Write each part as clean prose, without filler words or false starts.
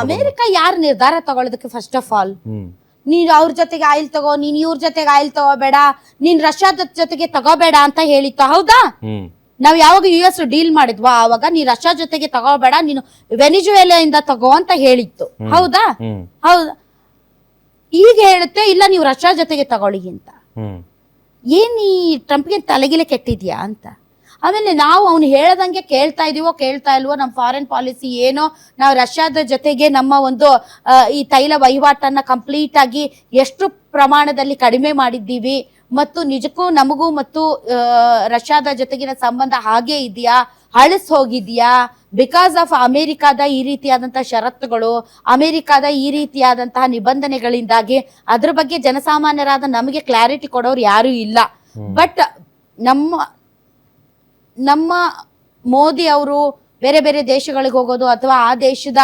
America ಯಾರು ನಿರ್ಧಾರ ತಗೊಳ್ಳೋದಕ್ಕೆ ಫಸ್ಟ್ ಆಫ್ ಆಲ್ ನೀನ್ ಅವ್ರ ಜೊತೆಗೆ ಆಯಿಲ್ ತಗೋ, ನೀನ್ ಇವ್ರ ಜೊತೆಗೆ ಆಯಿಲ್ ತಗೋಬೇಡ, ನೀನ್ ರಷ್ಯಾದ ಜೊತೆಗೆ ತಗೋಬೇಡ ಅಂತ ಹೇಳಿತ್ತು. ಹೌದಾ? ನಾವ್ ಯಾವಾಗ US ಡೀಲ್ ಮಾಡಿದ್ವಾ ಆವಾಗ ನೀ ರಷ್ಯಾ ಜೊತೆಗೆ ತಗೋಬೇಡ, ನೀನು ವೆನಿಜುವೆಲಾ ಇಂದ ತಗೋ ಅಂತ ಹೇಳಿತ್ತು. ಹೌದಾ? ಹೌದಾ. ಈಗ ಹೇಳುತ್ತೆ ಇಲ್ಲ ನೀವು ರಷ್ಯಾ ಜೊತೆಗೆ ತಗೊಳ್ಳಿ ಅಂತ. ಏನ್ ಈ ಟ್ರಂಪ್ಗೆ ತಲೆಗಿಲೆ ಕೆಟ್ಟಿದ್ಯಾ ಅಂತ. ಆಮೇಲೆ ನಾವು ಅವ್ನು ಹೇಳದಂಗೆ ಕೇಳ್ತಾ ಇದೀವೋ ಕೇಳ್ತಾ ಇಲ್ವೋ, ನಮ್ಮ ಫಾರಿನ್ ಪಾಲಿಸಿ ಏನೋ, ನಾವು ರಷ್ಯಾದ ಜೊತೆಗೆ ನಮ್ಮ ಒಂದು ಈ ತೈಲ ವಹಿವಾಟನ್ನ ಕಂಪ್ಲೀಟ್ ಆಗಿ ಎಷ್ಟು ಪ್ರಮಾಣದಲ್ಲಿ ಕಡಿಮೆ ಮಾಡಿದ್ದೀವಿ, ಮತ್ತು ನಿಜಕ್ಕೂ ನಮಗೂ ಮತ್ತು ರಷ್ಯಾದ ಜೊತೆಗಿನ ಸಂಬಂಧ ಹಾಗೆ ಇದೆಯಾ, ಹಳಸ್ ಹೋಗಿದ್ಯಾ, ಬಿಕಾಸ್ ಆಫ್ ಅಮೆರಿಕಾದ ಈ ರೀತಿಯಾದಂತಹ ಷರತ್ತುಗಳು, ಅಮೆರಿಕಾದ ಈ ರೀತಿಯಾದಂತಹ ನಿಬಂಧನೆಗಳಿಂದಾಗಿ ಅದ್ರ ಬಗ್ಗೆ ಜನಸಾಮಾನ್ಯರಾದ ನಮಗೆ ಕ್ಲಾರಿಟಿ ಕೊಡೋರು ಯಾರೂ ಇಲ್ಲ. ಬಟ್ ನಮ್ಮ ಮೋದಿ ಅವರು ಬೇರೆ ಬೇರೆ ದೇಶಗಳಿಗೆ ಹೋಗೋದು ಅಥವಾ ಆ ದೇಶದ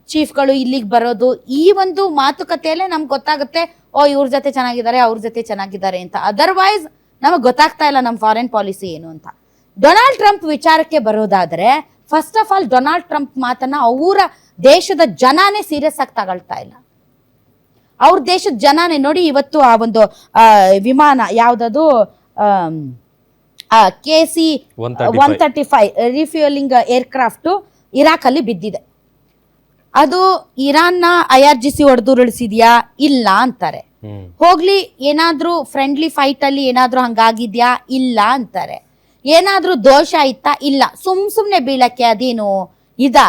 ಚೀಫ್ಗಳು ಇಲ್ಲಿಗೆ ಬರೋದು, ಈ ಒಂದು ಮಾತುಕತೆಯಲ್ಲೇ ನಮ್ಗೆ ಗೊತ್ತಾಗುತ್ತೆ ಓ ಇವ್ರ ಜೊತೆ ಚೆನ್ನಾಗಿದ್ದಾರೆ ಅವ್ರ ಜೊತೆ ಚೆನ್ನಾಗಿದ್ದಾರೆ ಅಂತ. ಅದರ್ವೈಸ್ ನಮಗೆ ಗೊತ್ತಾಗ್ತಾ ಇಲ್ಲ ನಮ್ಮ ಫಾರಿನ್ ಪಾಲಿಸಿ ಏನು ಅಂತ. ಡೊನಾಲ್ಡ್ ಟ್ರಂಪ್ ವಿಚಾರಕ್ಕೆ ಬರೋದಾದ್ರೆ, first of all Donald Trump ಮಾತನ್ನ ಅವರ ದೇಶದ ಜನಾನೇ ಸೀರಿಯಸ್ ಆಗಿ ತಗೊಳ್ತಾ ಇಲ್ಲ. ಅವ್ರ ದೇಶದ ಜನಾನೇ ನೋಡಿ, ಇವತ್ತು ಆ ಒಂದು ವಿಮಾನ ಯಾವ್ದದು KC-135 ರಿಫ್ಯೂಲಿಂಗ್ ಏರ್ಕ್ರಾಫ್ಟ್ ಇರಾಕ್ ಅಲ್ಲಿ ಬಿದ್ದಿದೆ. ಅದು ಇರಾನ್ನ IRGC ಹೊಡೆದುರುಳಿಸಿದ್ಯಾ ಇಲ್ಲ ಅಂತಾರೆ. ಹೋಗ್ಲಿ, ಏನಾದ್ರೂ ಫ್ರೆಂಡ್ಲಿ ಫೈಟ್ ಅಲ್ಲಿ ಏನಾದ್ರೂ ಹಂಗಾಗಿದ್ಯಾ ಇಲ್ಲ ಅಂತಾರೆ. ಏನಾದ್ರೂ ದೋಷ ಇತ್ತಾ ಇಲ್ಲ. ಸುಮ್ನೆ ಬೀಳಕ್ಕೆ ಅದೇನು ಇದಾ